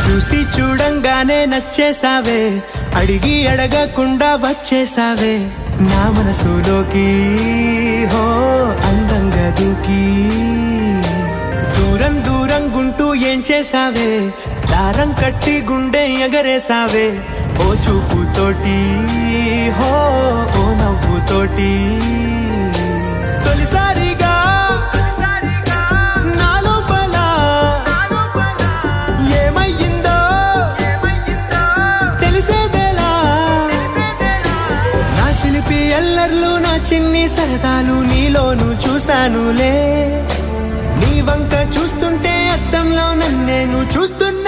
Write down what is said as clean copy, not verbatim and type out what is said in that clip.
చూసి చూడంగానే నచ్చేసావే, అడిగి అడగకుండా వచ్చేసావే నా మనసులోకి, హో అందంగా దూకి. దూరం దూరం గుంటూ ఏం చేసావే, దారం కట్టి గుండె ఎగరేసావే ఓ చూపుతోటి, హో ఓ నవ్వుతోటి. తొలిసారిగా నా లోపల ఏమయ్యిందో తెలిసేదేలా. నా చిలిపి ఎల్లర్లు, నా చిన్ని సరదాలు నీలోను చూశానులే. నీ వంక చూస్తుంటే అద్దంలో నన్నేను చూస్తున్నా.